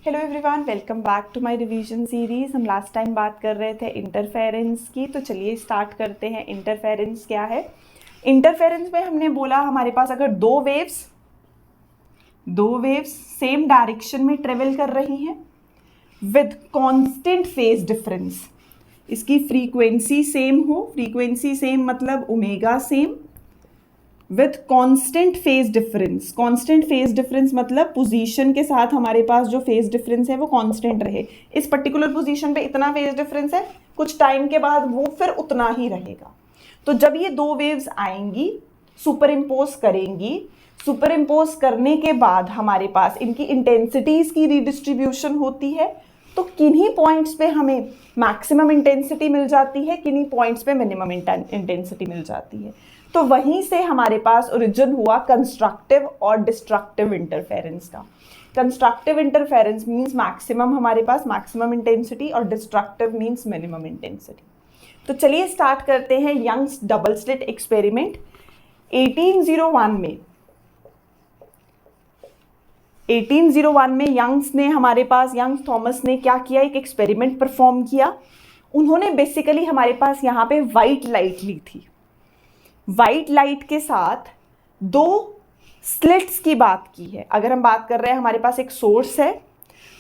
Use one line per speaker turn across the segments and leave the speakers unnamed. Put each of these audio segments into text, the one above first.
Hello everyone, welcome back to my revision series. हम last time बात कर रहे थे इंटरफेरेंस की, तो चलिए स्टार्ट करते हैं। इंटरफेरेंस क्या है? इंटरफेरेंस में हमने बोला हमारे पास अगर दो वेव्स सेम डायरेक्शन में ट्रेवल कर रही हैं विद कांस्टेंट फेज डिफरेंस, इसकी फ्रीक्वेंसी सेम हो, फ्रीक्वेंसी सेम मतलब omega same, with constant phase difference. Constant phase difference मतलब पोजीशन के साथ हमारे पास जो फेज डिफरेंस है वो कांस्टेंट रहे। इस पर्टिकुलर पोजीशन पे इतना फेज डिफरेंस है, कुछ टाइम के बाद वो फिर उतना ही रहेगा। तो जब ये दो वेव्स आएंगी, सुपर इम्पोज करेंगी, सुपर इम्पोज करने के बाद हमारे पास इनकी इंटेंसिटीज की रीडिस्ट्रीब्यूशन होती है। तो किन्हीं पॉइंट्स पे हमें मैक्सिमम इंटेंसिटी मिल जाती है, किन्हीं पॉइंट्स पे मिनिमम इंटेंसिटी मिल जाती है। तो वहीं से हमारे पास ओरिजिन हुआ कंस्ट्रक्टिव और डिस्ट्रक्टिव इंटरफेरेंस का। कंस्ट्रक्टिव इंटरफेरेंस मींस मैक्सिमम, हमारे पास मैक्सिमम इंटेंसिटी, और डिस्ट्रक्टिव मींस मिनिमम इंटेंसिटी। तो चलिए स्टार्ट करते हैं यंग्स डबल स्लिट एक्सपेरिमेंट। 1801 में यंग्स थॉमस ने क्या किया, एक एक्सपेरिमेंट परफॉर्म किया। उन्होंने बेसिकली हमारे पास यहाँ पे वाइट लाइट ली थी। वाइट लाइट के साथ दो स्लिट्स की बात की है। अगर हम बात कर रहे हैं, हमारे पास एक सोर्स है,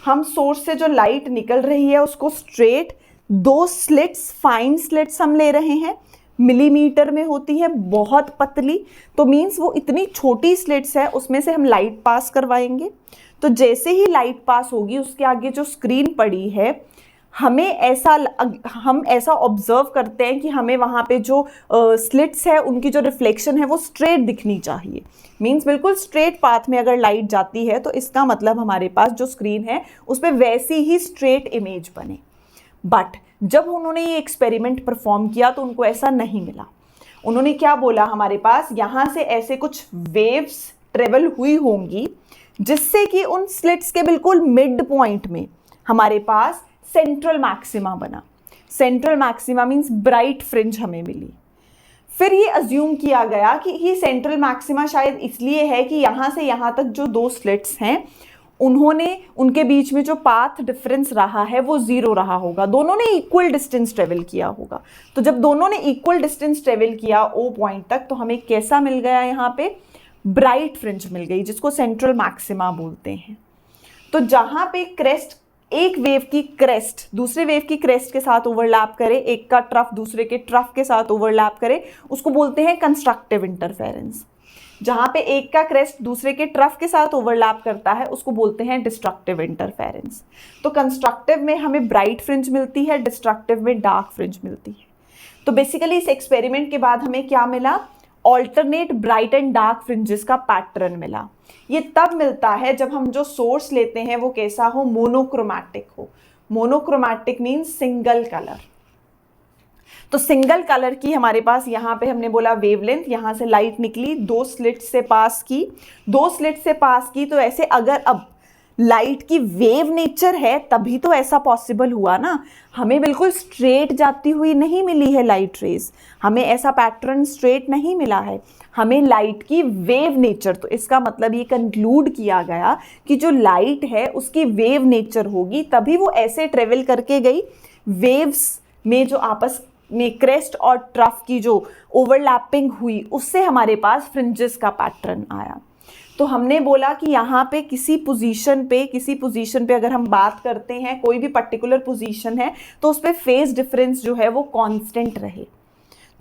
हम सोर्स से जो लाइट निकल रही है उसको स्ट्रेट दो स्लिट्स, फाइन स्लिट्स हम ले रहे हैं, मिलीमीटर में होती है, बहुत पतली। तो मीन्स वो इतनी छोटी स्लिट्स है, उसमें से हम लाइट पास करवाएंगे। तो जैसे ही लाइट पास होगी, उसके आगे जो स्क्रीन पड़ी है, हम ऐसा ऑब्जर्व करते हैं कि हमें वहाँ पे जो स्लिट्स है उनकी जो रिफ्लेक्शन है वो स्ट्रेट दिखनी चाहिए। मीन्स बिल्कुल स्ट्रेट पाथ में अगर लाइट जाती है तो इसका मतलब हमारे पास जो स्क्रीन है उस पर वैसी ही स्ट्रेट इमेज बने। बट जब उन्होंने ये एक्सपेरिमेंट परफॉर्म किया तो उनको ऐसा नहीं मिला। उन्होंने क्या बोला, हमारे पास यहाँ से ऐसे कुछ वेव्स ट्रेवल हुई होंगी जिससे कि उन स्लिट्स के बिल्कुल मिड पॉइंट में हमारे पास सेंट्रल मैक्सिमा बना। Central maxima means bright fringe हमें मिली। फिर ये अज्यूम किया गया कि ये सेंट्रल मैक्सिमा शायद इसलिए है कि यहाँ से यहाँ तक जो दो स्लिट्स हैं उनके बीच में जो पाथ डिफरेंस रहा है वो जीरो रहा होगा, दोनों ने इक्वल डिस्टेंस ट्रेवल किया होगा। तो जब दोनों ने इक्वल डिस्टेंस ट्रेवल किया ओ पॉइंट तक, तो हमें कैसा मिल गया, यहाँ पे ब्राइट फ्रिंज मिल गई, जिसको सेंट्रल मैक्सिमा बोलते हैं। तो जहाँ पे क्रेस्ट, एक वेव की क्रेस्ट दूसरे वेव की क्रेस्ट के साथ ओवरलैप करे, एक का ट्रफ दूसरे के ट्रफ के साथ ओवरलैप करे, उसको बोलते हैं कंस्ट्रक्टिव इंटरफेरेंस। जहाँ पे एक का क्रेस्ट दूसरे के ट्रफ के साथ ओवरलैप करता है उसको बोलते हैं डिस्ट्रक्टिव इंटरफेरेंस। तो कंस्ट्रक्टिव में हमें ब्राइट फ्रिंज मिलती है, डिस्ट्रक्टिव में डार्क फ्रिंज मिलती है। तो बेसिकली इस एक्सपेरिमेंट के बाद हमें क्या मिला, alternate bright and dark fringes का पैटर्न मिला। ये तब मिलता है जब हम जो सोर्स लेते हैं वो कैसा हो, मोनोक्रोमैटिक हो। Monochromatic means single colour. तो सिंगल कलर की हमारे पास यहाँ पे हमने बोला वेवलेंथ, यहाँ से लाइट निकली, दो स्लिट से पास की। तो ऐसे अगर अब लाइट की वेव नेचर है तभी तो ऐसा पॉसिबल हुआ ना। हमें बिल्कुल स्ट्रेट जाती हुई नहीं मिली है लाइट रेज, हमें ऐसा पैटर्न स्ट्रेट नहीं मिला है, हमें लाइट की वेव नेचर। तो इसका मतलब ये कंक्लूड किया गया कि जो लाइट है उसकी वेव नेचर होगी, तभी वो ऐसे ट्रेवल करके गई। वेव्स में जो आपस में क्रेस्ट और ट्रफ की जो ओवरलैपिंग हुई, उससे हमारे पास फ्रिंजेस का पैटर्न आया। तो हमने बोला कि यहाँ पे किसी पोजीशन पे अगर हम बात करते हैं, कोई भी पर्टिकुलर पोजीशन है, तो उस पर फेज डिफरेंस जो है वो कांस्टेंट रहे।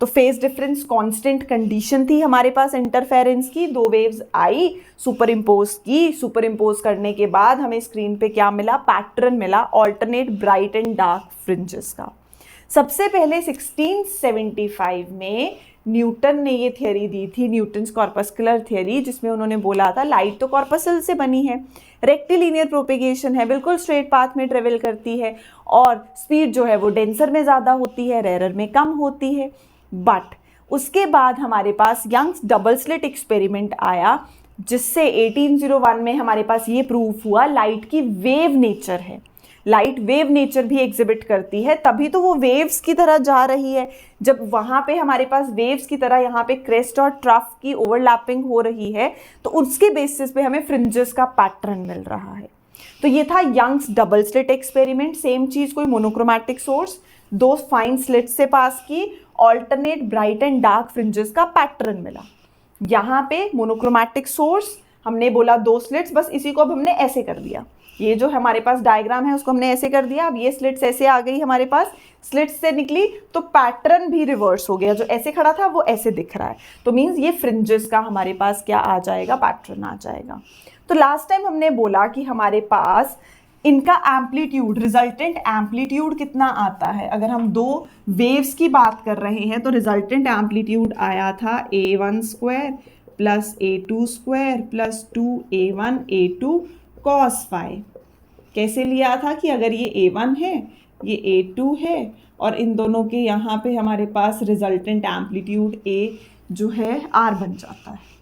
तो फेज डिफरेंस कांस्टेंट कंडीशन थी हमारे पास इंटरफेरेंस की। दो वेव्स आई, सुपर इम्पोज करने के बाद हमें स्क्रीन पे क्या मिला, पैटर्न मिला, alternate bright and dark fringes का। सबसे पहले 1675 में न्यूटन ने ये थियोरी दी थी, न्यूटन्स कॉर्पस्कुलर थियोरी, जिसमें उन्होंने बोला था लाइट तो कॉर्पसल से बनी है, रेक्टिलिनियर प्रोपेगेशन है, बिल्कुल स्ट्रेट पाथ में ट्रेवल करती है, और स्पीड जो है वो डेंसर में ज़्यादा होती है, रेयर में कम होती है। बट उसके बाद हमारे पास यंग्स डबल स्लिट एक्सपेरिमेंट आया, जिससे 1801 में हमारे पास ये प्रूफ हुआ लाइट की वेव नेचर है। लाइट वेव नेचर भी एग्जिबिट करती है, तभी तो वो वेव्स की तरह जा रही है। जब वहाँ पे हमारे पास वेव्स की तरह यहाँ पे क्रेस्ट और ट्रफ की ओवरलैपिंग हो रही है, तो उसके बेसिस पे हमें फ्रिंजेस का पैटर्न मिल रहा है। तो ये था Young's double slit experiment. Same चीज़, कोई मोनोक्रोमैटिक सोर्स, दो फाइन स्लिट से पास की, alternate bright and dark fringes का पैटर्न मिला। यहाँ पे मोनोक्रोमैटिक सोर्स, हमने बोला दो स्लिट्स, बस इसी को अब हमने ऐसे कर दिया। ये जो हमारे पास डायग्राम है उसको हमने ऐसे कर दिया। अब ये स्लिट्स ऐसे आ गई हमारे पास, स्लिट्स से निकली तो पैटर्न भी रिवर्स हो गया, जो ऐसे खड़ा था वो ऐसे दिख रहा है। तो मीन्स ये फ्रिंजेस का हमारे पास क्या आ जाएगा, पैटर्न आ जाएगा। तो लास्ट टाइम हमने बोला कि हमारे पास इनका एम्पलीट्यूड, रिजल्टेंट एम्पलीट्यूड कितना आता है। अगर हम दो वेव्स की बात कर रहे हैं तो रिजल्टेंट एम्पलीट्यूड आया था a1 square plus a2 square plus 2a1 a2 cos phi. कैसे लिया था कि अगर ये a1 है, ये a2 है, और इन दोनों के यहाँ पे हमारे पास रिजल्टेंट एम्पलीट्यूड a जो है r बन जाता है।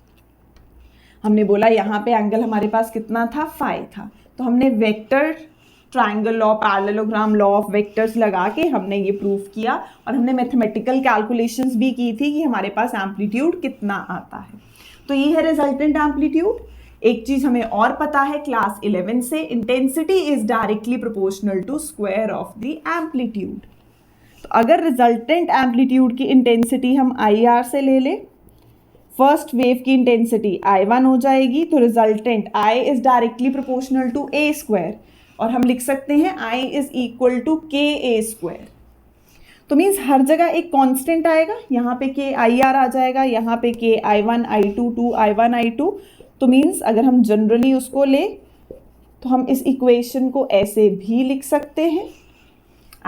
हमने बोला यहाँ पे एंगल हमारे पास कितना था, फाई था। तो हमने vector triangle law, parallelogram law of vectors लगा के हमने ये प्रूफ किया, और हमने मैथमेटिकल कैलकुलेशंस भी की थी कि हमारे पास एम्पलीट्यूड कितना आता है। तो ये है रिजल्टेंट एम्पलीट्यूड। एक चीज़ हमें और पता है क्लास 11 से, intensity is directly proportional to square of the amplitude. तो अगर रिजल्टेंट एम्पलीट्यूड की इंटेंसिटी हम IR से ले लें, फर्स्ट वेव की इंटेंसिटी I1 हो जाएगी, तो resultant I is directly proportional to a square, और हम लिख सकते हैं I is equal to KA square. तो मीन्स हर जगह एक कांस्टेंट आएगा, यहाँ पे KIR आ जाएगा, यहाँ पे KI1 I2 2I1 I2। तो मीन्स अगर हम जनरली उसको ले तो हम इस इक्वेशन को ऐसे भी लिख सकते हैं,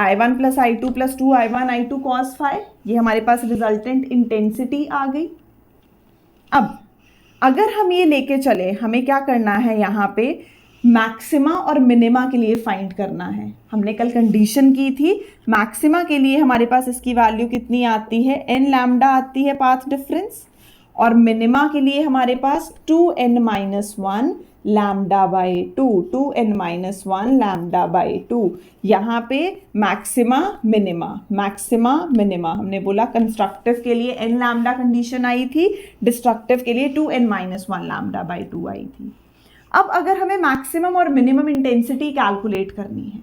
I1 plus I2 plus 2I1 I2 cos phi. ये हमारे पास रिजल्टेंट इंटेंसिटी आ गई। अब अगर हम ये लेके चले, हमें क्या करना है, यहाँ पे मैक्सिमा और मिनिमा के लिए फाइंड करना है। हमने कल कंडीशन की थी, मैक्सिमा के लिए हमारे पास इसकी वैल्यू कितनी आती है, n लैम्डा आती है पाथ डिफरेंस, और मिनिमा के लिए हमारे पास 2n-1 lambda by 2, 2n-1 lambda by 2। यहाँ पे मैक्सिमा मिनिमा हमने बोला कंस्ट्रक्टिव के लिए n लैम्डा कंडीशन आई थी, डिस्ट्रक्टिव के लिए 2n-1 लैम्डा बाई 2 आई थी। अब अगर हमें मैक्सिमम और मिनिमम इंटेंसिटी कैलकुलेट करनी है,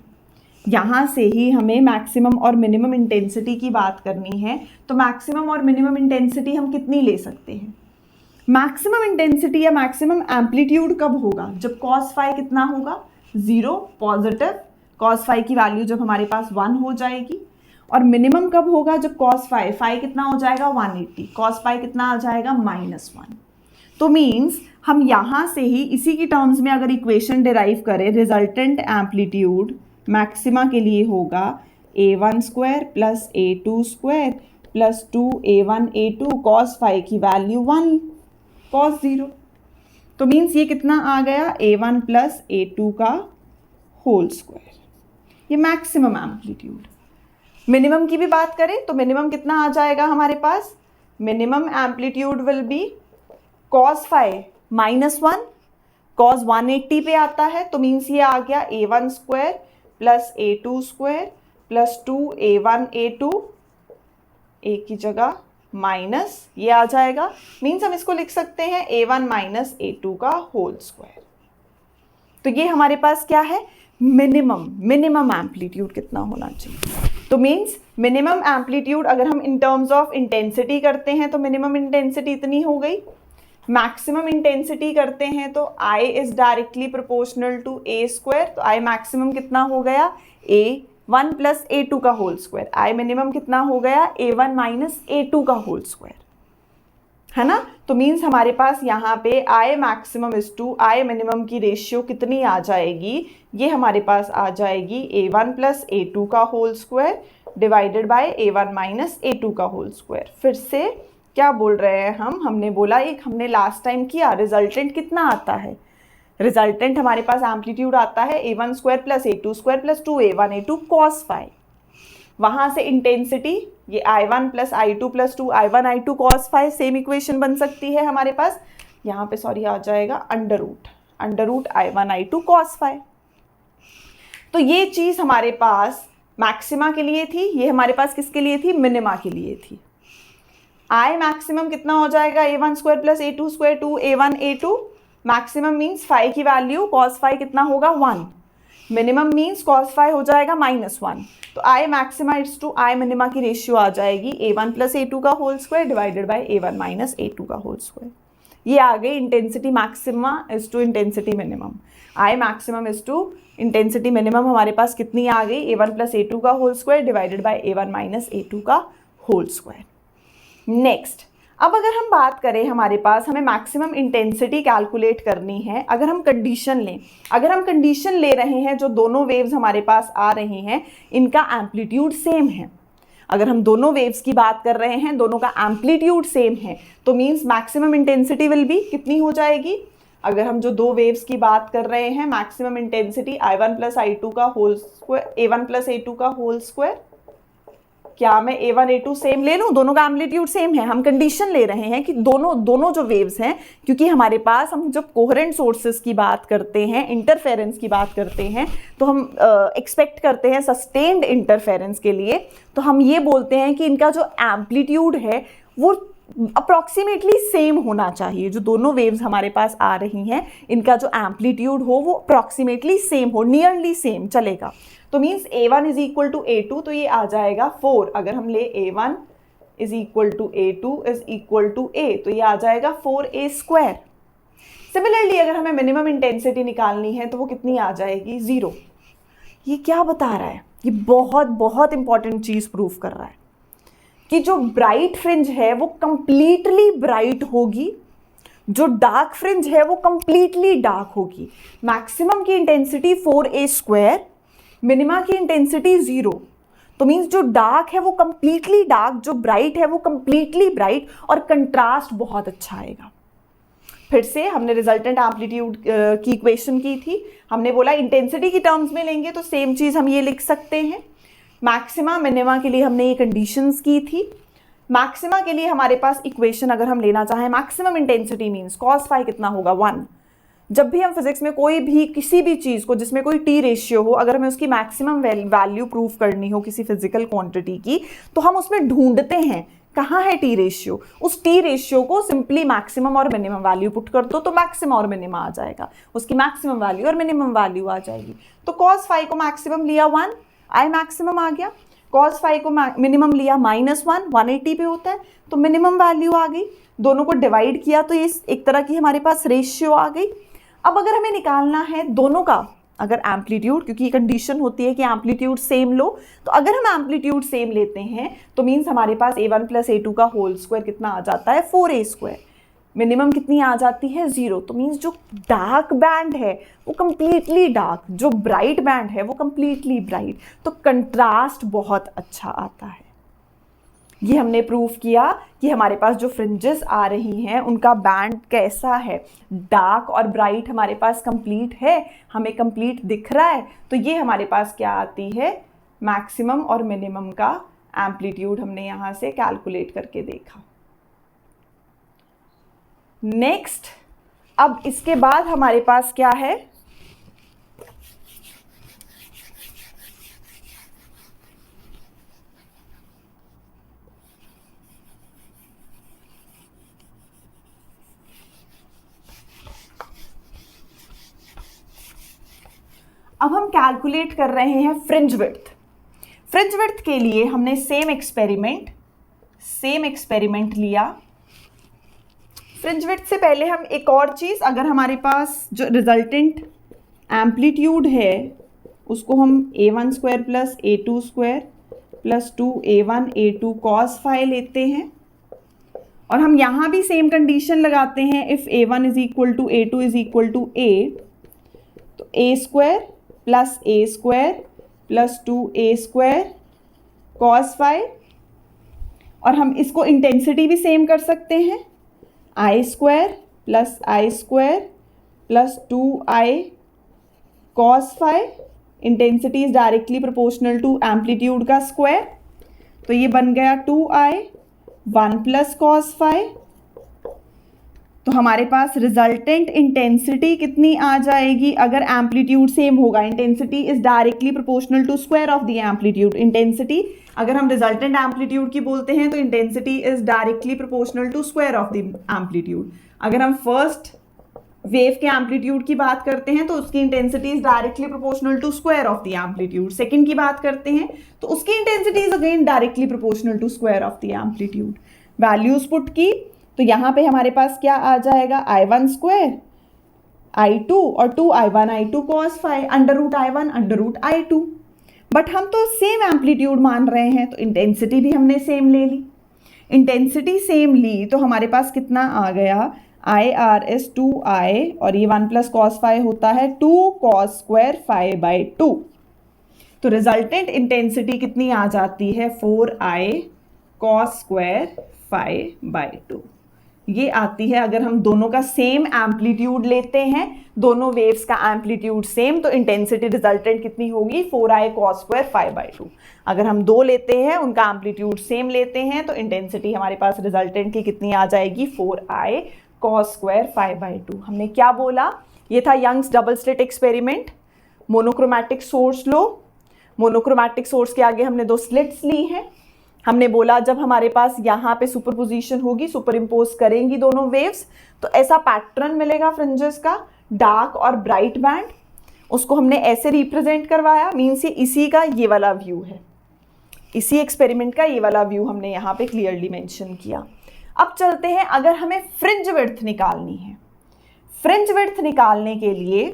यहाँ से ही हमें मैक्सिमम और मिनिमम इंटेंसिटी की बात करनी है, तो मैक्सिमम और मिनिमम इंटेंसिटी हम कितनी ले सकते हैं। मैक्सिमम इंटेंसिटी या मैक्सिमम एम्पलीट्यूड कब होगा, जब कॉस फाई कितना होगा, 0 पॉजिटिव, कॉस फाई की वैल्यू जब हमारे पास 1 हो जाएगी। और मिनिमम कब होगा, जब कॉस फाई कितना हो जाएगा 180, कॉस फाई कितना आ जाएगा -1। तो मीन्स हम यहाँ से ही इसी की टर्म्स में अगर इक्वेशन डिराइव करें, रिजल्टेंट एम्पलीट्यूड मैक्सिमा के लिए होगा a1 square plus a2 square plus 2a1 a2 cos phi की वैल्यू 1 कॉस 0। तो मीन्स ये कितना आ गया, a1 प्लस a2 का होल स्क्वायर। ये मैक्सिमम एम्पलीट्यूड। मिनिमम की भी बात करें तो मिनिमम कितना आ जाएगा हमारे पास, minimum amplitude will be cos phi -1, cos 180 पे आता है, तो मीन्स ये आ गया a1 square plus a2 square plus 2a1 a2, a की जगह माइनस ये आ जाएगा, मीन्स हम इसको लिख सकते हैं a1 माइनस a2 का होल स्क्वायर। तो ये हमारे पास क्या है, मिनिमम एम्पलीट्यूड कितना होना चाहिए। तो मीन्स मिनिमम एम्पलीट्यूड अगर हम इन टर्म्स ऑफ इंटेंसिटी करते हैं तो मिनिमम इंटेंसिटी इतनी हो गई, मैक्सिमम इंटेंसिटी करते हैं तो I is directly proportional to a square, तो I मैक्सिमम कितना हो गया, a1 प्लस a2 का होल स्क्वायर, I मिनिमम कितना हो गया, a1 माइनस a2 का होल स्क्वायर, है ना। तो मीन्स हमारे पास यहाँ पे I maximum is to I minimum की रेशियो कितनी आ जाएगी, ये हमारे पास आ जाएगी a1 प्लस a2 का whole square divided by a1 minus a2 का होल स्क्वायर। फिर से क्या बोल रहे हैं हमने बोला एक हमने लास्ट टाइम किया, रिजल्टेंट कितना आता है, रिजल्टेंट हमारे पास एम्पलीट्यूड आता है a1 square plus a2 square plus 2a1 a2 cos phi. वहाँ से इंटेंसिटी ये I1 plus I2 plus 2I1 I2 cos phi, same equation बन सकती है हमारे पास, यहाँ पे सॉरी आ जाएगा under root I1 I2 cos phi. तो ये चीज़ हमारे पास मैक्सिमा के लिए थी, ये हमारे पास किसके लिए थी, मिनिमा के लिए थी। I मैक्सिमम कितना हो जाएगा, a1 square plus a2 square 2a1 a2 maximum means phi की वैल्यू कॉस फाई कितना होगा 1, मिनिमम मीन्स कॉस फाई हो जाएगा -1। तो I maxima is to I minima की रेशियो आ जाएगी a1 + a2 का whole square divided by a1 - a2 का होल स्क्वायर। ये आ गई intensity maxima is to intensity minimum. I maximum is to intensity minimum हमारे पास कितनी आ गई, a1 + a2 का whole square divided by a1 - a2 का होल स्क्वायर। नेक्स्ट, अब अगर हम बात करें, हमारे पास हमें मैक्सिमम इंटेंसिटी कैलकुलेट करनी है। अगर हम कंडीशन लें, अगर हम कंडीशन ले रहे हैं जो दोनों वेव्स हमारे पास आ रही हैं इनका एम्पलीट्यूड सेम है, अगर हम दोनों वेव्स की बात कर रहे हैं दोनों का एम्पलीट्यूड सेम है, तो means maximum intensity will be कितनी हो जाएगी। अगर हम जो दो वेव्स की बात कर रहे हैं मैक्सिमम इंटेंसिटी a1 + a2 का होल स्क्वायर, क्या मैं a1 a2 सेम ले लूँ, दोनों का एम्पलीट्यूड सेम है। हम कंडीशन ले रहे हैं कि दोनों जो वेव्स हैं, क्योंकि हमारे पास हम जब कोहेरेंट सोर्सेज की बात करते हैं, इंटरफेरेंस की बात करते हैं, तो हम एक्सपेक्ट करते हैं सस्टेन्ड इंटरफेरेंस के लिए, तो हम ये बोलते हैं कि इनका जो एम्पलीट्यूड है वो अप्रॉक्सीमेटली सेम होना चाहिए। जो दोनों वेव्स हमारे पास आ रही हैं इनका जो एम्पलीट्यूड हो वो अप्रॉक्सीमेटली सेम हो, नियरली सेम चलेगा। तो मीन्स a1 = a2, तो ये आ जाएगा 4। अगर हम ले a1 = a2 = a, तो ये आ जाएगा 4a²। सिमिलरली अगर हमें मिनिमम इंटेंसिटी निकालनी है तो वो कितनी आ जाएगी, 0। ये क्या बता रहा है, ये बहुत बहुत इंपॉर्टेंट चीज प्रूव कर रहा है कि जो ब्राइट फ्रिंज है वो कंप्लीटली ब्राइट होगी, जो डार्क फ्रिंज है वो कंप्लीटली डार्क होगी। मैक्सिमम की इंटेंसिटी 4a², मिनिमा की इंटेंसिटी 0, तो मीन्स जो डार्क है वो कंप्लीटली डार्क, जो ब्राइट है वो कंप्लीटली ब्राइट, और कंट्रास्ट बहुत अच्छा आएगा। फिर से हमने रिजल्टेंट एम्पलीट्यूड की इक्वेशन की थी, हमने बोला इंटेंसिटी की टर्म्स में लेंगे तो सेम चीज हम ये लिख सकते हैं। मैक्सिमा मिनिमा के लिए हमने ये कंडीशंस की थी। मैक्सिमा के लिए हमारे पास इक्वेशन अगर हम लेना चाहें, maximum intensity means cos phi कितना होगा 1। जब भी हम फिजिक्स में कोई भी किसी भी चीज़ को जिसमें कोई टी रेशियो हो, अगर हमें उसकी मैक्सिमम वैल्यू प्रूव करनी हो किसी फिजिकल क्वांटिटी की, तो हम उसमें ढूंढते हैं कहाँ है टी रेशियो। उस टी रेशियो को सिंपली मैक्सिमम और मिनिमम वैल्यू पुट कर दो तो मैक्सिमम और मिनिमम आ जाएगा, उसकी मैक्सिमम वैल्यू और मिनिमम वैल्यू आ जाएगी। तो कॉस फाई को मैक्सिमम लिया 1, आई मैक्सिमम आ गया। कॉस फाई को मिनिमम लिया -1, 180 पे होता है, तो मिनिमम वैल्यू आ गई। दोनों को डिवाइड किया तो ये एक तरह की हमारे पास रेशियो आ गई। अब अगर हमें निकालना है दोनों का अगर एम्पलीट्यूड, क्योंकि कंडीशन होती है कि एम्पलीट्यूड सेम लो, तो अगर हम एम्पलीट्यूड सेम लेते हैं तो मीन्स हमारे पास a1 + a2 का होल स्क्वायर कितना आ जाता है, 4a²। मिनिमम कितनी आ जाती है, 0। तो मीन्स जो डार्क बैंड है वो कंप्लीटली डार्क, जो ब्राइट बैंड है वो कंप्लीटली ब्राइट, तो कंट्रास्ट बहुत अच्छा आता है। ये हमने प्रूव किया कि हमारे पास जो फ्रिंजेस आ रही हैं उनका बैंड कैसा है, डार्क और ब्राइट हमारे पास कंप्लीट है, हमें कंप्लीट दिख रहा है। तो ये हमारे पास क्या आती है, मैक्सिमम और मिनिमम का एम्पलीट्यूड हमने यहाँ से कैलकुलेट करके देखा। नेक्स्ट, अब इसके बाद हमारे पास क्या है, अब हम कैलकुलेट कर रहे हैं फ्रिंज विड्थ। फ्रिंज विड्थ के लिए हमने सेम एक्सपेरिमेंट लिया। फ्रिंज विड्थ से पहले हम एक और चीज, अगर हमारे पास जो रिजल्टेंट एम्पलीट्यूड है उसको हम a1² + a2² + 2a1 a2 cos phi लेते हैं, और हम यहाँ भी सेम कंडीशन लगाते हैं, इफ a1 = a2 = a, तो a² + a² + 2a² cos phi, और हम इसको इंटेंसिटी भी सेम कर सकते हैं, I² + I² + 2i cos phi. Intensity is directly proportional to amplitude का स्क्वायर, तो ये बन गया 2i 1 + cos फाई। तो हमारे पास रिजल्टेंट इंटेंसिटी कितनी आ जाएगी, अगर एम्पलीट्यूड सेम होगा, intensity is directly proportional to square of the amplitude. Intensity अगर हम रिजल्टेंट एम्पलीट्यूड की बोलते हैं तो intensity is directly proportional to square of the amplitude. अगर हम फर्स्ट वेव के एम्पलीट्यूड की बात करते हैं तो उसकी intensity is directly proportional to square of the amplitude. Second की बात करते हैं तो उसकी intensity is again directly proportional to square of the amplitude. Values put की तो यहाँ पे हमारे पास क्या आ जाएगा, I1 स्क्वायर I2 और 2I1 I2 cos phi under root I1 under root I2। But हम तो सेम एम्पलीट्यूड मान रहे हैं तो इंटेंसिटी भी हमने सेम ले ली। इंटेंसिटी सेम ली तो हमारे पास कितना आ गया, IR is 2I और ये 1 प्लस कॉस फाई होता है 2 कॉस स्क्वायर फाई बाई 2। तो रिजल्टेंट इंटेंसिटी कितनी आ जाती है, 4I cos square phi by 2। ये आती है अगर हम दोनों का सेम एम्पलीट्यूड लेते हैं, दोनों वेव्स का एम्पलीट्यूड सेम, तो इंटेंसिटी रिजल्टेंट कितनी होगी, 4I cos square phi by 2। अगर हम दो लेते हैं, उनका एम्पलीट्यूड सेम लेते हैं, तो इंटेंसिटी हमारे पास रिजल्टेंट की कितनी आ जाएगी, 4I cos square phi by 2। हमने क्या बोला, ये था Young's double slit experiment. Monochromatic source लो, मोनोक्रोमैटिक सोर्स के आगे हमने दो स्लिट्स ली हैं। हमने बोला जब हमारे पास यहाँ पे सुपरपोजिशन होगी, सुपर इम्पोज करेंगी दोनों वेव्स, तो ऐसा पैटर्न मिलेगा फ्रिंजेस का, डार्क और ब्राइट बैंड। उसको हमने ऐसे रिप्रेजेंट करवाया, मीन्स ये इसी का ये वाला व्यू है, इसी एक्सपेरिमेंट का ये वाला व्यू हमने यहाँ पे क्लियरली मेंशन किया। अब चलते हैं, अगर हमें फ्रिंज विड्थ निकालनी है, फ्रिंज विड्थ निकालने के लिए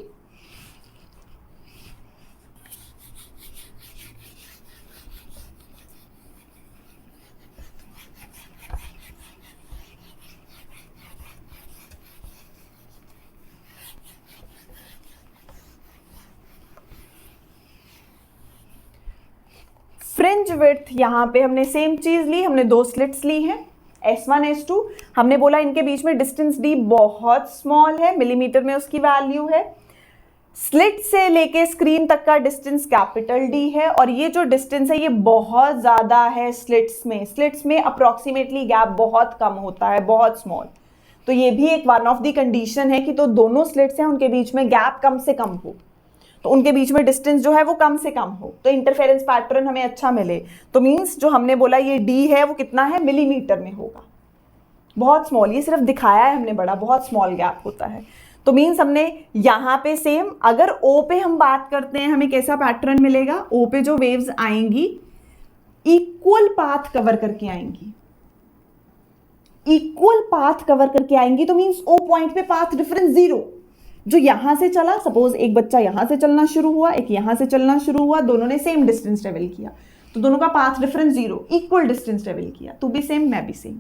फ्रिंज विड्थ यहाँ पे हमने सेम चीज ली, हमने दो स्लिट्स ली हैं S1 S2। हमने बोला इनके बीच में डिस्टेंस d बहुत स्मॉल है, मिलीमीटर में उसकी वैल्यू है। स्लिट से लेके स्क्रीन तक का डिस्टेंस कैपिटल D है, और ये जो डिस्टेंस है ये बहुत ज़्यादा है स्लिट्स में अप्रॉक्सीमेटली गैप बहुत कम होता है, बहुत स्मॉल। तो ये भी एक वन ऑफ द कंडीशन है कि तो दोनों स्लिट्स हैं उनके बीच में गैप कम से कम हो, तो उनके बीच में डिस्टेंस जो है वो कम से कम हो, तो इंटरफेरेंस पैटर्न हमें अच्छा मिले। तो मीन्स जो हमने बोला ये D है वो कितना है, मिलीमीटर में होगा, बहुत स्मॉल। ये सिर्फ दिखाया है हमने बड़ा, बहुत स्मॉल गैप होता है। तो मीन्स हमने यहाँ पे सेम, अगर O पे हम बात करते हैं हमें कैसा पैटर्न मिलेगा, O पे जो वेव्स आएंगी इक्वल पाथ कवर करके आएंगी, इक्वल पाथ कवर करके आएंगी। तो मीन्स O पॉइंट पे पाथ डिफरेंस 0। जो यहां से चला, सपोज एक बच्चा यहां से चलना शुरू हुआ, एक यहां से चलना शुरू हुआ, दोनों ने सेम डिस्टेंस ट्रेवल किया, तो दोनों का path difference 0, equal distance travel किया, तू भी सेम मैं भी सेम।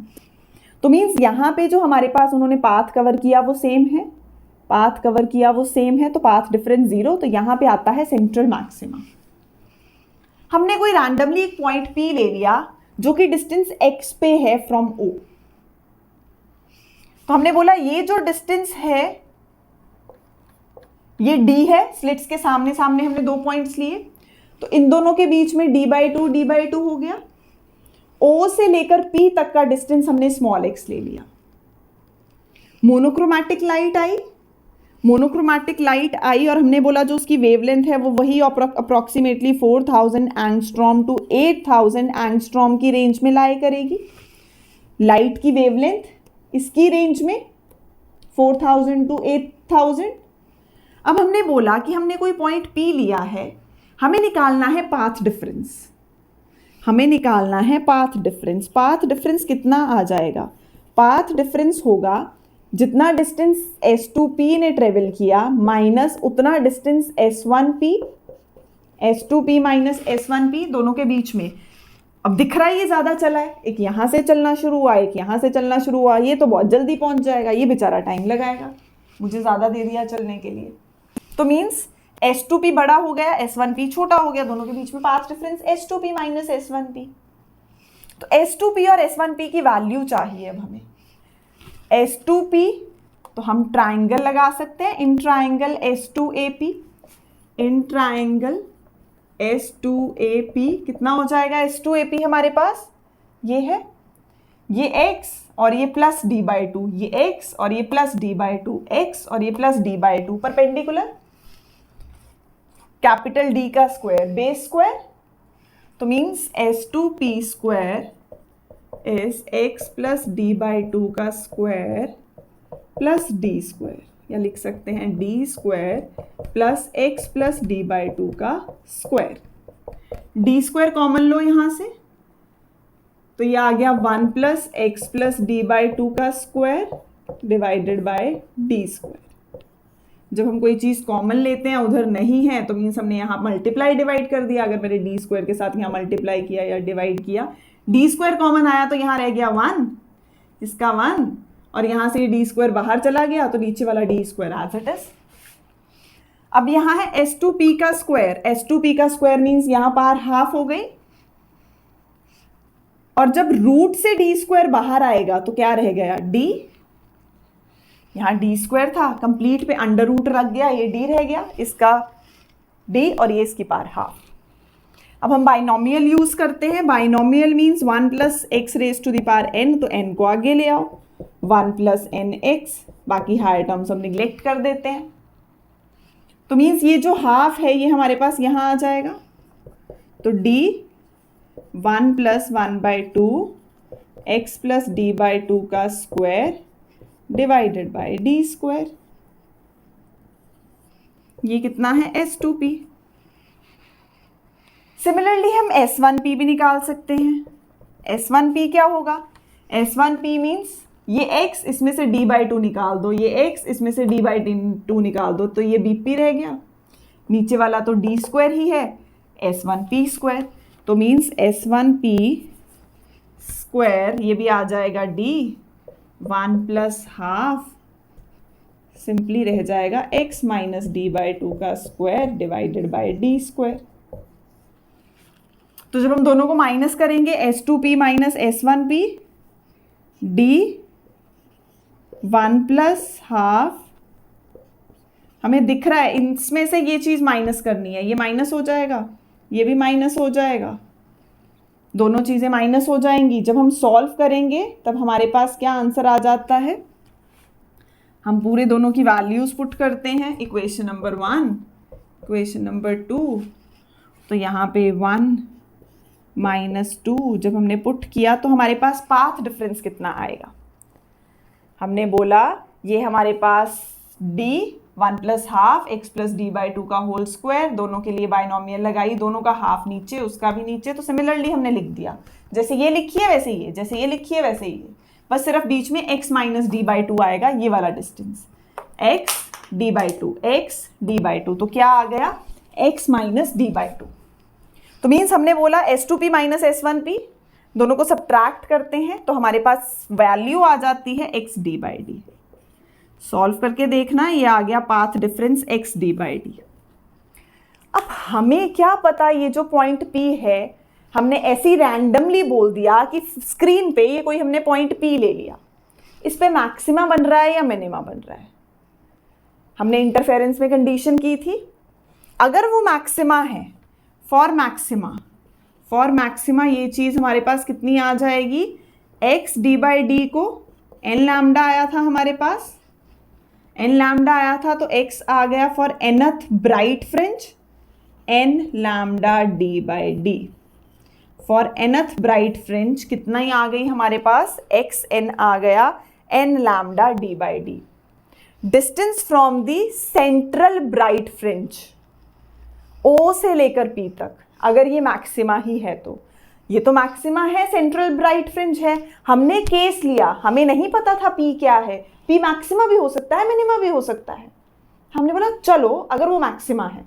तो मीन्स यहाँ पे जो हमारे पास उन्होंने पाथ कवर किया वो सेम है, पाथ कवर किया वो सेम है, तो पाथ डिफरेंस 0, तो यहाँ पे आता है सेंट्रल मैक्सिमा। हमने कोई रैंडमली एक पॉइंट P ले लिया जो कि डिस्टेंस x पे है फ्रॉम O। तो हमने बोला ये जो डिस्टेंस है ये D है, स्लिट्स के सामने सामने हमने दो पॉइंट्स लिए, तो इन दोनों के बीच में d/2 हो गया। O से लेकर P तक का डिस्टेंस हमने स्मॉल x ले लिया। मोनोक्रोमैटिक लाइट आई और हमने बोला जो उसकी वेवलेंथ है वो वही अप्रोक्सीमेटली 4000 एंगस्ट्रॉम टू 8000 एंगस्ट्रॉम की रेंज में लाई करेगी। लाइट की वेवलेंथ इसकी रेंज में 4000 टू 8000। अब हमने बोला कि हमने कोई पॉइंट P लिया है, हमें निकालना है पाथ डिफरेंस, हमें निकालना है पाथ डिफरेंस। पाथ डिफरेंस कितना आ जाएगा, पाथ डिफरेंस होगा जितना डिस्टेंस S2P ने ट्रेवल किया माइनस उतना distance S1P, S2P minus S1P दोनों के बीच में। अब दिख रहा है ये ज़्यादा चला है, एक यहाँ से चलना शुरू हुआ, एक यहाँ से चलना शुरू हुआ, ये तो बहुत जल्दी पहुँच जाएगा, ये बेचारा टाइम लगाएगा, मुझे ज़्यादा दे दिया चलने के लिए। तो मीन्स S2P बड़ा हो गया, S1P छोटा हो गया, दोनों के बीच में path difference S2P minus S1P। तो S2P और S1P की वैल्यू चाहिए अब हमें। S2P तो हम ट्राइंगल लगा सकते हैं, in triangle S2AP, in triangle S2AP कितना हो जाएगा, S2AP हमारे पास ये है, ये x और ये प्लस d/2, ये x और ये प्लस d/2, x और ये plus d/2 perpendicular, capital D का स्क्वायर बेस स्क्वायर। तो means S2P square is x plus d/2 का स्क्वायर प्लस d स्क्वायर। या लिख सकते हैं d square plus x plus d by two का स्क्वायर। डी स्क्वायर कॉमन लो यहाँ से, तो ये आ गया 1 plus x plus d by two का square divided by d square. जब हम कोई चीज़ कॉमन लेते हैं उधर नहीं है तो मीन्स हमने यहाँ मल्टीप्लाई डिवाइड कर दिया। अगर मैंने डी स्क्वायर के साथ यहाँ मल्टीप्लाई किया या डिवाइड किया, डी स्क्वायर कॉमन आया तो यहाँ रह गया 1, इसका 1, और यहाँ से डी स्क्वायर बाहर चला गया तो नीचे वाला D square as it is. अब यहाँ है s2p का स्क्वायर। s2p का स्क्वायर मीन्स यहाँ पावर हाफ हो गई, और जब रूट से डी स्क्वायर बाहर आएगा तो क्या रह गया d। यहाँ डी स्क्वायर था, कंप्लीट पे अंडर रूट रख गया, ये d रह गया, इसका d और ये इसकी पावर हाफ। अब हम बाइनोमियल यूज करते हैं। Binomial means 1 plus x raise to the power n, तो n को आगे ले आओ, 1 प्लस एन एक्स, बाकी हायर टर्म्स हम निग्लेक्ट कर देते हैं। तो मीन्स ये जो हाफ है ये हमारे पास यहाँ आ जाएगा, तो d 1 plus 1 by two x plus d by two का square divided by d square. ये कितना है s2p। सिमिलरली हम s1p भी निकाल सकते हैं। s1p क्या होगा? s1p मीन्स ये x इसमें से d बाई टू निकाल दो, ये x इसमें से d बाई टू निकाल दो, तो ये bp रह गया, नीचे वाला तो d स्क्वायर ही है, s1p स्क्वायर, तो मीन्स s1p स्क्वायर ये भी आ जाएगा d 1 प्लस हाफ, सिंपली रह जाएगा x minus d by two का square divided by d square. तो जब हम दोनों को माइनस करेंगे s2p minus s1p, d 1 plus half, हमें दिख रहा है इसमें से ये चीज़ माइनस करनी है, ये माइनस हो जाएगा, ये भी माइनस हो जाएगा, दोनों चीज़ें माइनस हो जाएंगी। जब हम सॉल्व करेंगे तब हमारे पास क्या आंसर आ जाता है, हम पूरे दोनों की वैल्यूज़ पुट करते हैं, इक्वेशन नंबर 1, इक्वेशन नंबर 2, तो यहाँ पे 1 माइनस 2 जब हमने पुट किया तो हमारे पास पाथ डिफरेंस कितना आएगा। हमने बोला ये हमारे पास d 1 plus half x plus d by two का होल स्क्वायर, दोनों के लिए बाइनोमियल लगाई, दोनों का हाफ नीचे उसका भी नीचे, तो सिमिलरली हमने लिख दिया, जैसे ये लिखी है वैसे ये, जैसे ये लिखी है वैसे ये, बस सिर्फ बीच में x minus d by to आएगा, ये वाला distance x D by to, x D by to, तो क्या आ गया x minus d by to. तो मीन्स हमने बोला s2p माइनस s1p, दोनों को सब्ट्रैक्ट करते हैं तो हमारे पास वैल्यू आ जाती है x D by D. Solve करके देखना, ये आ गया path difference x D by D. अब हमें क्या पता ये जो पॉइंट P है, हमने ऐसी रैंडमली बोल दिया कि स्क्रीन पे ये कोई हमने पॉइंट P ले लिया, इस पे मैक्सिमा बन रहा है या मिनिमा बन रहा है। हमने इंटरफेरेंस में कंडीशन की थी, अगर वो मैक्सिमा है, फॉर मैक्सिमा ये चीज़ हमारे पास कितनी आ जाएगी, x डी बाई डी को n लैम्डा आया था हमारे पास, n लैम्डा आया था तो x आ गया for nth bright fringe n lambda D by D. For nth bright fringe कितना ही आ गई हमारे पास, xn आ गया n lambda D by D. Distance from the central bright fringe O से लेकर P तक, अगर ये मैक्सिमा ही है तो ये तो मैक्सिमा है, सेंट्रल ब्राइट फ्रिंज है, हमने केस लिया, हमें नहीं पता था P क्या है, P मैक्सिमा भी हो सकता है मिनिमा भी हो सकता है, हमने बोला चलो अगर वो मैक्सिमा है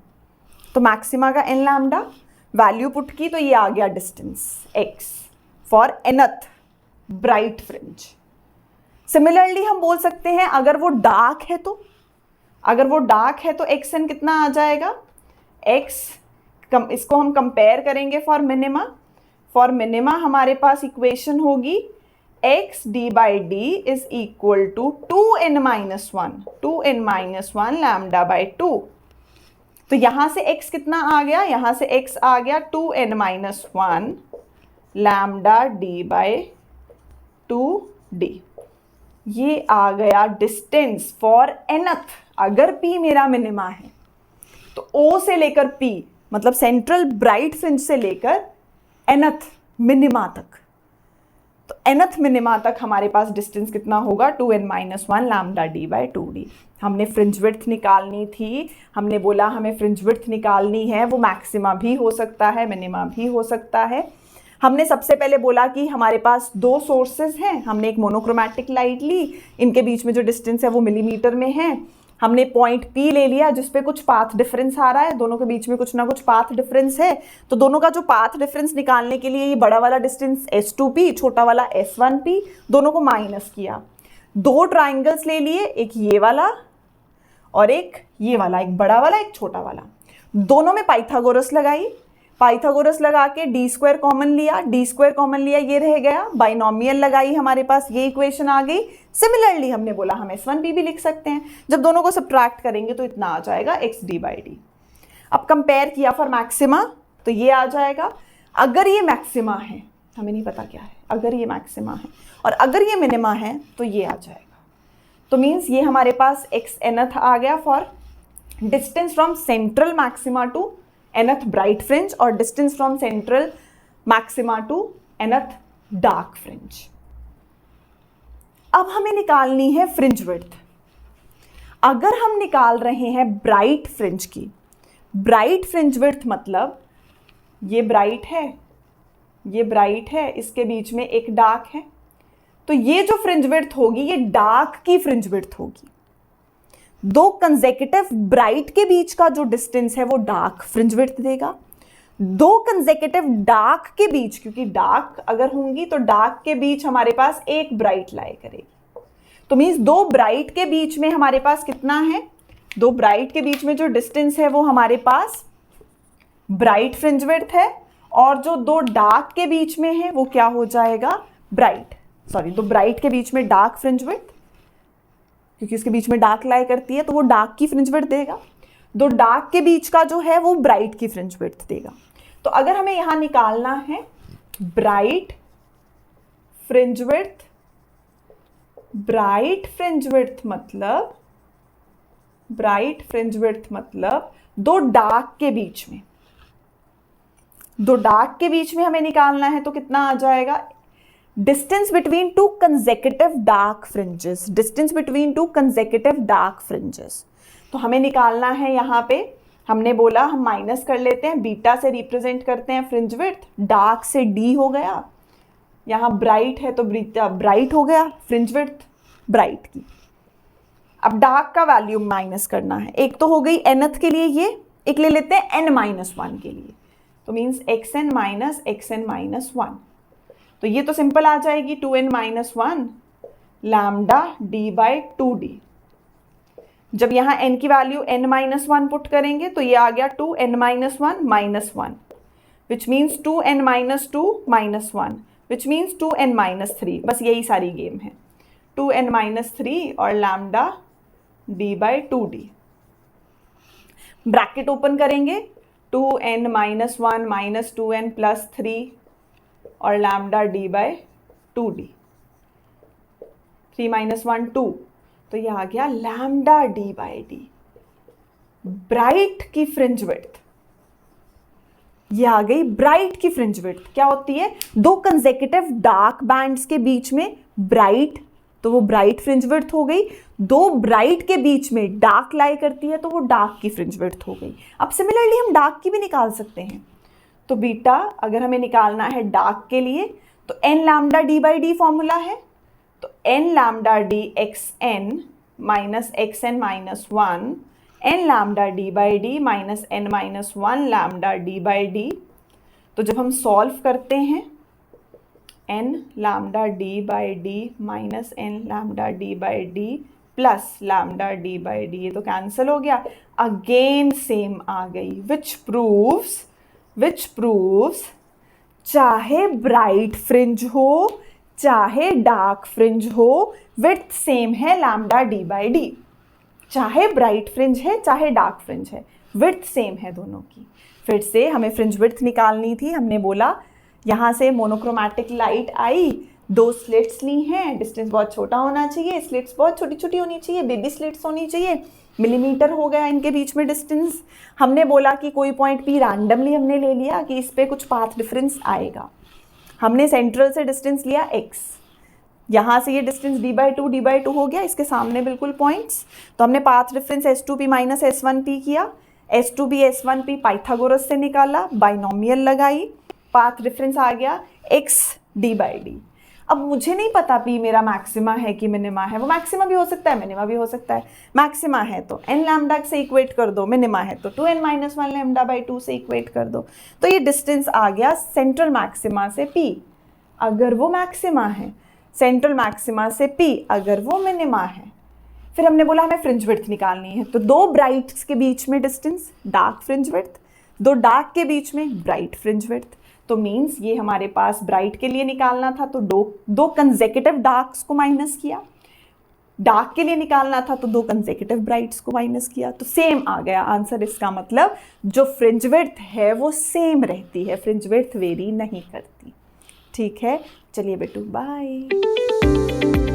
तो मैक्सिमा का n लैम्डा वैल्यू पुट की, तो ये आ गया distance x for nth bright fringe. Similarly हम बोल सकते हैं अगर वो डार्क है तो, अगर वो डार्क है तो xn कितना आ जाएगा, इसको हम कंपेयर करेंगे फॉर मिनिमा। फॉर मिनिमा हमारे पास इक्वेशन होगी x D by D is equal to 2n minus 1 lambda by 2। तो यहाँ से x कितना आ गया, यहाँ से x आ गया 2n minus 1 lambda D by 2d। ये आ गया डिस्टेंस फॉर nth, अगर p मेरा मिनिमा है तो O से लेकर P मतलब सेंट्रल ब्राइट फ्रिंज से लेकर nth मिनिमा तक, तो nth मिनिमा तक हमारे पास डिस्टेंस कितना होगा 2n-1 lambda d by 2d। हमने फ्रिंज विड्थ निकालनी थी, हमने बोला हमें फ्रिंज विड्थ निकालनी है, वो मैक्सिमा भी हो सकता है, मिनिमा भी हो सकता है। हमने सबसे पहले बोला कि हमारे पास दो सोर्सेज हैं, हमने एक मोनोक्रोमैटिक लाइट ली, इनके बीच में जो डिस्टेंस है वो मिलीमीटर में है। हमने पॉइंट P ले लिया जिस पे कुछ पाथ डिफरेंस आ रहा है, दोनों के बीच में कुछ ना कुछ पाथ डिफरेंस है, तो दोनों का जो पाथ डिफरेंस निकालने के लिए ये बड़ा वाला डिस्टेंस S2P, छोटा वाला S1P, दोनों को माइनस किया। दो ट्राइंगल्स ले लिए, एक ये वाला और एक ये वाला, एक बड़ा वाला एक छोटा वाला, दोनों में पाइथागोरस लगाई, पाइथागोरस लगा के डी स्क्वायर कॉमन लिया, डी स्क्वायर कॉमन लिया, ये रह गया, बाइनोमियल लगाई, हमारे पास ये इक्वेशन आ गई। सिमिलरली हमने बोला हम S1P भी लिख सकते हैं, जब दोनों को सब्ट्रैक्ट करेंगे तो इतना आ जाएगा xd बाई डी। अब कंपेयर किया फॉर मैक्सिमा तो ये आ जाएगा। अगर ये मैक्सिमा है, हमें नहीं पता क्या है, अगर ये मैक्सिमा है और अगर ये मिनिमा है तो ये आ जाएगा। तो मीन्स ये हमारे पास xnth आ गया for distance from central maxima to nth bright fringe और distance from central maxima to nth dark fringe. अब हमें निकालनी है फ्रिंज विड्थ। अगर हम निकाल रहे हैं ब्राइट फ्रिंज की, ब्राइट फ्रिंज विड्थ मतलब ये ब्राइट है, ये ब्राइट है, इसके बीच में एक डार्क है, तो ये जो फ्रिंज विड्थ होगी ये डार्क की फ्रिंज विड्थ होगी। दो कंसेक्यूटिव ब्राइट के बीच का जो डिस्टेंस है वो डार्क फ्रिंज विड्थ देगा। दो कंसेक्यूटिव डार्क के बीच, क्योंकि डार्क अगर होंगी तो डार्क के बीच हमारे पास एक ब्राइट लाई करेगी, तो मीन्स दो ब्राइट के बीच में हमारे पास कितना है, दो ब्राइट के बीच में जो डिस्टेंस है वो हमारे पास ब्राइट फ्रिंज विड्थ है, और जो दो डार्क के बीच में है वो क्या हो जाएगा, दो ब्राइट के बीच में डार्क फ्रिंज विड्थ, क्योंकि इसके बीच में डार्क लाई करती है तो वो डार्क की फ्रिंज विड्थ देगा। दो डार्क के बीच का जो है वो ब्राइट की फ्रिंज विड्थ देगा। तो अगर हमें यहां निकालना है bright fringe width, bright fringe width मतलब दो डार्क के बीच में, दो डार्क के बीच में हमें निकालना है तो कितना आ जाएगा, distance between two consecutive dark fringes, distance between two consecutive dark fringes. तो हमें निकालना है, यहाँ पे हमने बोला हम माइनस कर लेते हैं, बीटा से रिप्रेजेंट करते हैं फ्रिंज विड्थ, डार्क से डी हो गया, यहाँ ब्राइट है तो ब्राइट हो गया फ्रिंज विड्थ ब्राइट की। अब डार्क का वैल्यू माइनस करना है, एक तो हो गई nth के लिए ये, एक ले लेते हैं n-1 के लिए, तो मीन्स xn-1। तो ये तो सिंपल आ जाएगी 2n-1 lambda d by 2d। जब यहाँ n की वैल्यू n-1 पुट करेंगे तो ये आ गया 2n-1 which means 2n-2 -1 which means 2n-3। बस यही सारी गेम है, 2n-3 और lambda d by 2d। Bracket open करेंगे, 2n-1 -2n प्लस 3 और लैम्डा d बाई 2d, 3 - 1 2, तो ये आ गया lambda d by d, bright की फ्रिंज विड्थ। ये आ गई ब्राइट की फ्रिंज विड्थ। क्या होती है, दो कंसेक्यूटिव डार्क बैंड्स के बीच में ब्राइट, तो वो ब्राइट फ्रिंज विड्थ हो गई। दो ब्राइट के बीच में डार्क लाई करती है तो वो डार्क की फ्रिंज विड्थ हो गई। अब सिमिलरली हम डार्क की भी निकाल सकते हैं, तो बीटा अगर हमें निकालना है डार्क के लिए तो n lambda d by D formula है, तो n lambda d xn -xn-1 n lambda d by D minus n-1 lambda d by D. तो जब हम सॉल्व करते हैं n lambda d by D minus n lambda d by D plus lambda d by D, ये तो cancel हो गया, again same आ गई, विच प्रूव्स चाहे ब्राइट फ्रिंज हो चाहे डार्क फ्रिंज हो, विड्थ सेम है लैम्डा d बाई डी। चाहे ब्राइट फ्रिंज है चाहे डार्क फ्रिंज है, विड्थ सेम है दोनों की। फिर से हमें फ्रिंज विड्थ निकालनी थी, हमने बोला यहाँ से मोनोक्रोमैटिक लाइट आई, दो स्लिट्स ली हैं, डिस्टेंस बहुत छोटा होना चाहिए, स्लिट्स बहुत छोटी छोटी होनी चाहिए, बेबी स्लिट्स होनी चाहिए, मिलीमीटर हो गया इनके बीच में डिस्टेंस। हमने बोला कि कोई पॉइंट P रैंडमली हमने ले लिया कि इस पर कुछ पाथ डिफरेंस आएगा। हमने सेंट्रल से डिस्टेंस लिया x, यहाँ से ये डिस्टेंस d/2 हो गया, इसके सामने बिल्कुल पॉइंट्स। तो हमने path difference S2p minus S1p किया, S2p S1p पाइथागोरस से निकाला, बाइनोमियल लगाई, पाथ डिफरेंस आ गया x d/d। अब मुझे नहीं पता p मेरा मैक्सिमा है कि मिनिमा है, वो मैक्सिमा भी हो सकता है, मिनिमा भी हो सकता है। मैक्सिमा है तो n लैम्डा से इक्वेट कर दो, मिनिमा है तो 2n-1 λ/2 से इक्वेट कर दो। तो ये डिस्टेंस आ गया सेंट्रल मैक्सिमा से p अगर वो मैक्सिमा है, सेंट्रल मैक्सिमा से p अगर वो मिनिमा है। फिर हमने बोला हमें फ्रिंज विड्थ निकालनी है, तो दो ब्राइट्स के बीच में डिस्टेंस डार्क फ्रिंज विड्थ, दो डार्क के बीच में ब्राइट फ्रिंज विड्थ। तो मीन्स ये हमारे पास ब्राइट के लिए निकालना था तो दो कंसेक्यूटिव डार्क्स को माइनस किया, डार्क के लिए निकालना था तो दो कंसेक्यूटिव ब्राइट्स को माइनस किया, तो सेम आ गया आंसर। इसका मतलब जो फ्रिंज विड्थ है वो सेम रहती है, फ्रिंज विड्थ वेरी नहीं करती। ठीक है, चलिए बेटू बाय।